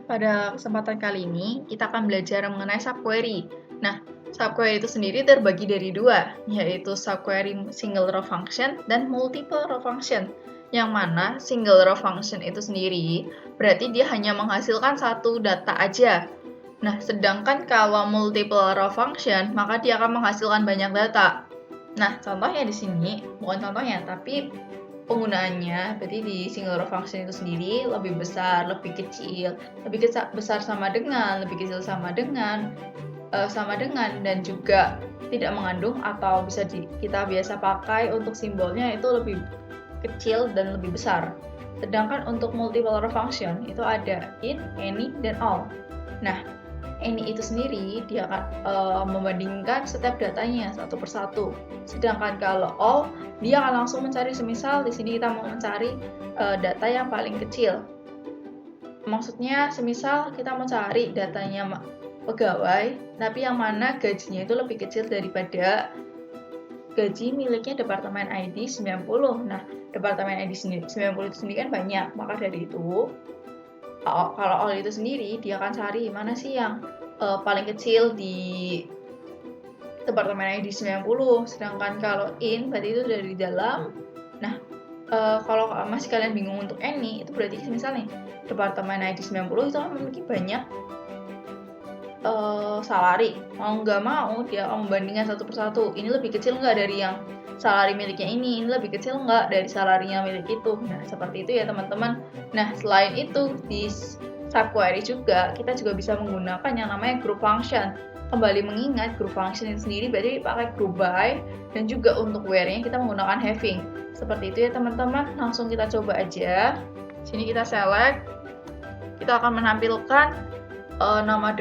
Pada kesempatan kali ini, kita akan belajar mengenai subquery. Nah, subquery itu sendiri terbagi dari dua, yaitu subquery single row function dan multiple row function. Yang mana single row function itu sendiri berarti dia hanya menghasilkan satu data aja. Nah, sedangkan kalau multiple row function, maka dia akan menghasilkan banyak data. Nah, contohnya di sini, bukan contohnya, tapi penggunaannya berarti di single row function itu sendiri lebih besar, lebih kecil, besar sama dengan, lebih kecil sama dengan, dan juga tidak mengandung atau bisa kita biasa pakai untuk simbolnya itu lebih kecil dan lebih besar. Sedangkan untuk multiple row function itu ada in, any, dan all. Nah, any itu sendiri dia akan membandingkan setiap datanya satu persatu. Sedangkan kalau all dia akan langsung mencari, semisal di sini kita mau mencari data yang paling kecil. Maksudnya semisal kita mau cari datanya pegawai, tapi yang mana gajinya itu lebih kecil daripada gaji miliknya Departemen ID 90. Nah, Departemen ID 90 itu sendiri kan banyak, maka dari itu kalau all itu sendiri dia akan cari mana sih yang paling kecil di Departemen ID 90, sedangkan kalau in berarti itu dari dalam. Nah, kalau masih kalian bingung untuk any, itu berarti misalnya Departemen ID 90 itu kan memiliki banyak salari. Mau nggak mau dia membandingkan satu persatu. Ini lebih kecil nggak dari yang salari miliknya ini lebih kecil nggak dari salarinya milik itu. Nah, seperti itu ya teman-teman. Nah, selain itu di subquery juga kita juga bisa menggunakan yang namanya group function. Kembali mengingat group function itu sendiri berarti pakai group by, dan juga untuk where-nya kita menggunakan having. Seperti itu ya teman-teman. Langsung kita coba aja. Sini kita select. Kita akan menampilkan nama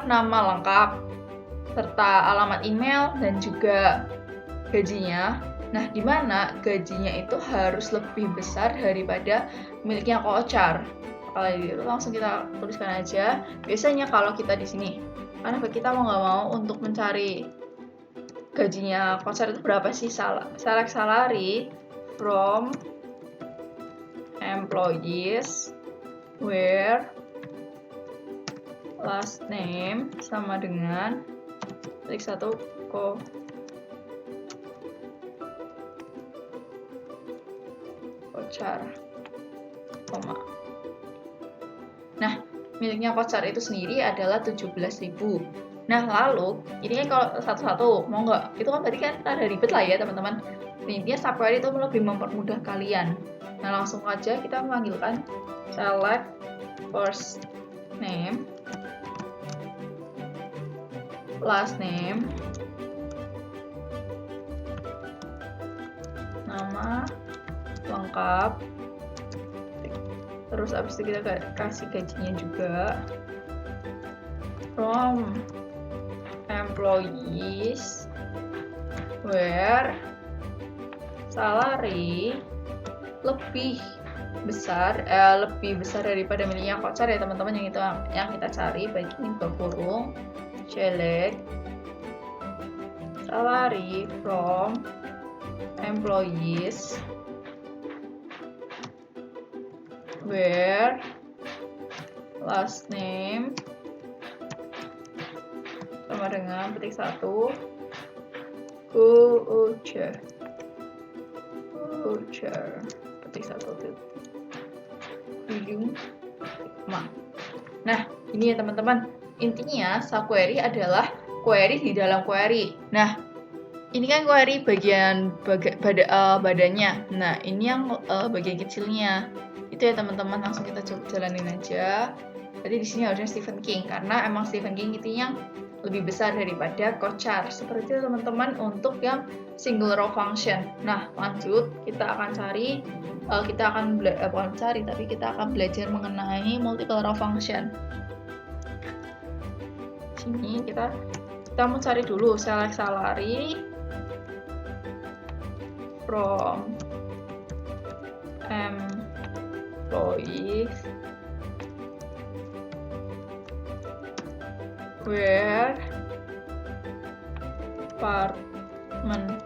nama lengkap serta alamat email dan juga gajinya. Nah, di mana gajinya itu harus lebih besar daripada miliknya kocar. Kalau itu langsung kita tuliskan aja. Biasanya kalau kita di sini, karena kita mau nggak mau untuk mencari gajinya kocar itu berapa sih, select salary from employees where last name sama dengan klik 1 kocar, koma. Nah, miliknya kocar itu sendiri adalah 17.000. Nah, lalu ini kan kalau satu-satu mau nggak? Itu kan tadi kan ada ribet lah ya teman-teman. Intinya subquery itu lebih mempermudah kalian. Nah, langsung aja kita memanggilkan select first name, last name, nama lengkap, terus abis itu kita kasih gajinya juga, from employees where salary lebih besar daripada miliknya kocar ya teman-teman. Yang kita cari, baik ini berkurung, select salary from employees where last name sama dengan petik 1 kocar, petik 1 ujung. Nah, ini ya teman-teman, intinya subquery adalah query di dalam query. Nah, ini kan query badannya. Nah, ini yang bagian kecilnya. Itu ya teman-teman, langsung kita coba jalanin aja. Jadi di sini harusnya Stephen King, karena emang Stephen King itu yang lebih besar daripada kocar. Seperti itu teman-teman untuk yang single row function. Nah, lanjut kita akan cari, kita akan belajar mengenai multiple row function. Sini kita mau cari dulu select salary from employees where department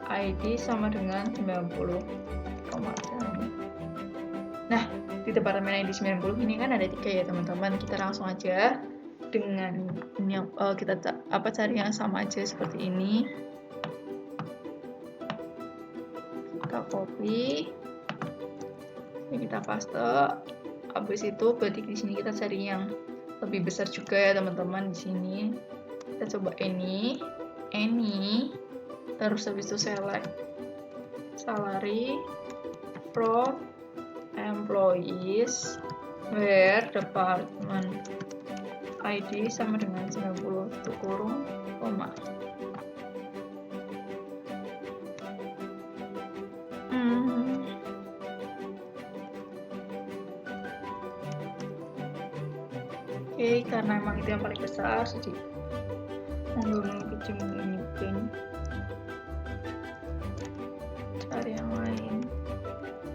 ID sama dengan 90. Nah, di departemen ID 90 ini kan ada 3 ya teman-teman. Kita langsung aja dengan yang kita cari yang sama aja seperti ini. Kita copy, ini kita paste. Habis itu berarti di sini kita cari yang lebih besar juga ya teman-teman. Di sini kita coba any, terus habis itu select salary from employees where department ID sama dengan 90 tutup kurung koma. Oke, karena emang itu yang paling besar, jadi kecil cari yang lain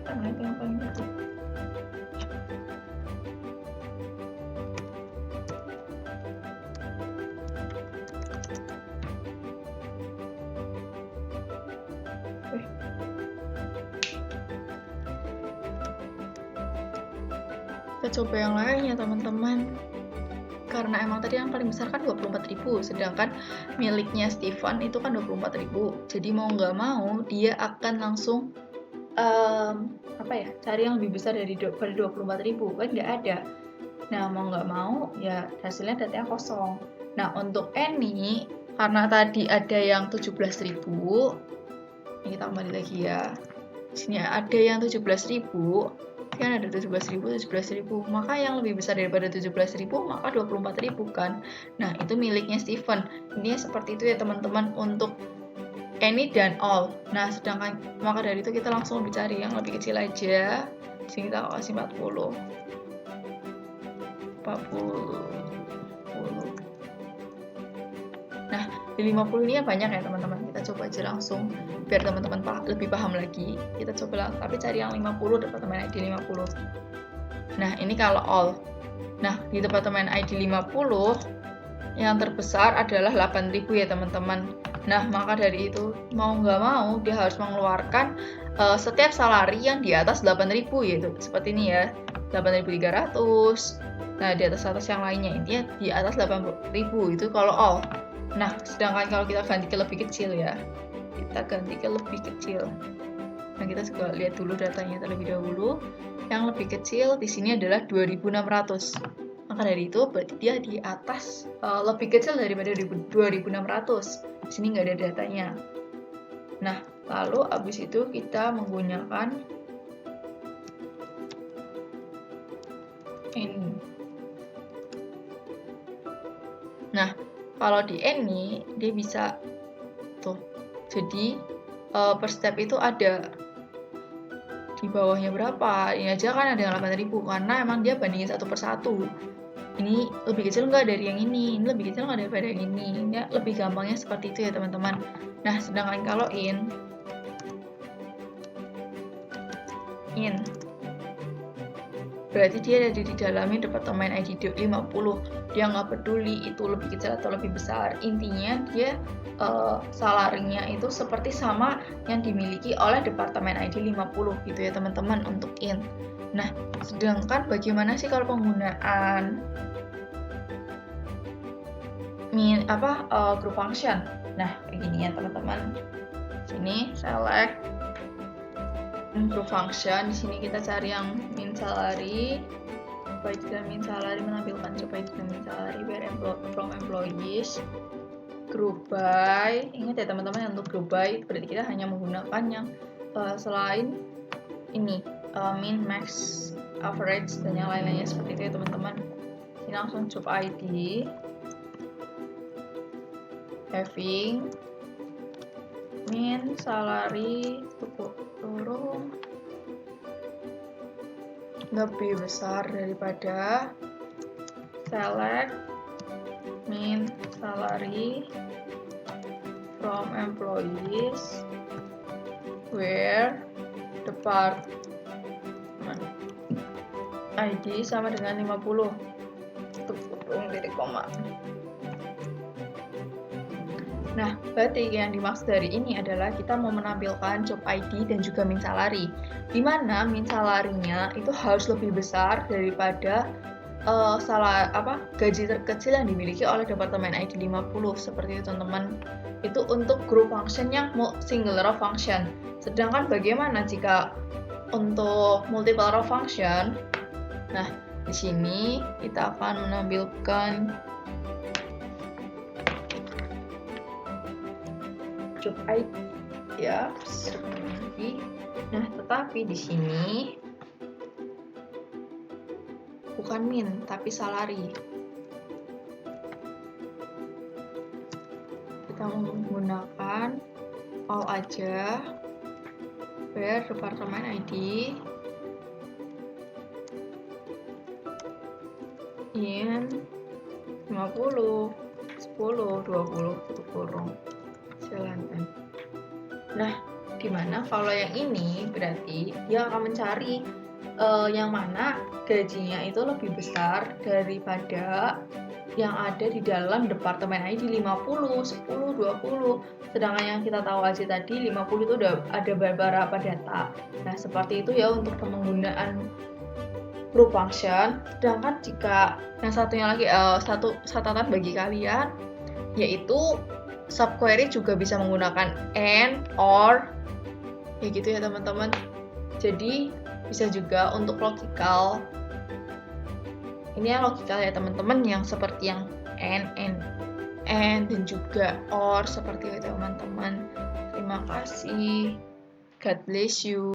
karena itu yang paling kecil. Kita coba yang lain ya teman-teman. Karena emang tadi yang paling besar kan 24.000, sedangkan miliknya Steven itu kan 24.000. Jadi mau nggak mau dia akan langsung cari yang lebih besar dari 24.000, kan nggak ada. Nah mau nggak mau ya hasilnya datanya kosong. Nah untuk Annie karena tadi ada yang 17.000, ini kita kembali lagi ya. Di sini ada yang 17.000. Kan ada 17.000, maka yang lebih besar daripada 17.000 maka 24.000 kan. Nah itu miliknya Steven. Ini seperti itu ya teman-teman untuk any dan all. Nah sedangkan maka dari itu kita langsung cari yang lebih kecil aja. Di sini kita kasih 40. Nah di 50 ini ya banyak ya teman-teman. Kita coba aja langsung biar teman-teman lebih paham lagi. Kita coba tapi cari yang 50, departemen ID 50. Nah ini kalau all. Nah di departemen ID 50 yang terbesar adalah 8.000 ya teman-teman. Nah maka dari itu mau nggak mau dia harus mengeluarkan setiap salary yang di atas 8.000, yaitu seperti ini ya, 8.300. Nah di atas yang lainnya, intinya di atas 8.000 itu kalau all. Nah sedangkan kalau kita ganti ke lebih kecil ya, kita ganti ke lebih kecil. Nah kita juga lihat dulu datanya terlebih dahulu. Yang lebih kecil di sini adalah 2.600. Maka dari itu berarti dia di atas lebih kecil daripada 2.600. Di sini nggak ada datanya. Nah lalu abis itu kita menggunakan ini. Nah kalau di any dia bisa tuh. Jadi per step itu ada di bawahnya berapa. Ini aja kan ada yang 8.000 karena emang dia bandingin satu persatu. Ini lebih kecil nggak dari yang ini lebih kecil nggak daripada yang ini. Ini lebih gampangnya seperti itu ya teman-teman. Nah sedangkan kalau in berarti dia ada di dalamnya departemen ID 50. Dia nggak peduli itu lebih kecil atau lebih besar. Intinya dia salarinya itu seperti sama yang dimiliki oleh departemen ID 50 gitu ya teman-teman untuk in. Nah sedangkan bagaimana sih kalau penggunaan group function? Nah kayak gini ya teman-teman. Sini select group function. Di sini kita cari yang min salary. Coba jika min salary menampilkan coba jika min salary from employees. Group by. Ingat ya teman-teman, untuk group by berarti kita hanya menggunakan yang selain ini min, max, average dan yang lain-lainnya seperti itu ya teman-teman. Ini langsung job ID. Having min salary turun lebih besar daripada select min salary from employees where department ID sama dengan 50 titik koma. Nah, berarti yang dimaksud dari ini adalah kita mau menampilkan job ID dan juga min salary. di mana min salarinya itu harus lebih besar daripada gaji terkecil yang dimiliki oleh Departemen ID 50 seperti itu teman-teman. Itu untuk group function yang single row function. Sedangkan bagaimana jika untuk multiple row function? Nah, di sini kita akan menampilkan job ID ya, seperti. Nah, tetapi di sini bukan min, tapi salary. Kita menggunakan all aja, where Departemen ID in 50, 10, 20, tutup kurung. Silakan. Nah, dimana kalau yang ini berarti dia akan mencari yang mana gajinya itu lebih besar daripada yang ada di dalam Departemen ID 50, 10, 20. Sedangkan yang kita tahu aja tadi 50 itu udah ada beberapa data. Nah, seperti itu ya untuk penggunaan group function. Sedangkan jika yang satunya lagi satu catatan bagi kalian yaitu subquery juga bisa menggunakan and, or, ya gitu ya teman-teman. Jadi bisa juga untuk logical. Ini yang logical ya teman-teman, yang seperti yang and, dan juga or seperti itu teman-teman. Terima kasih. God bless you.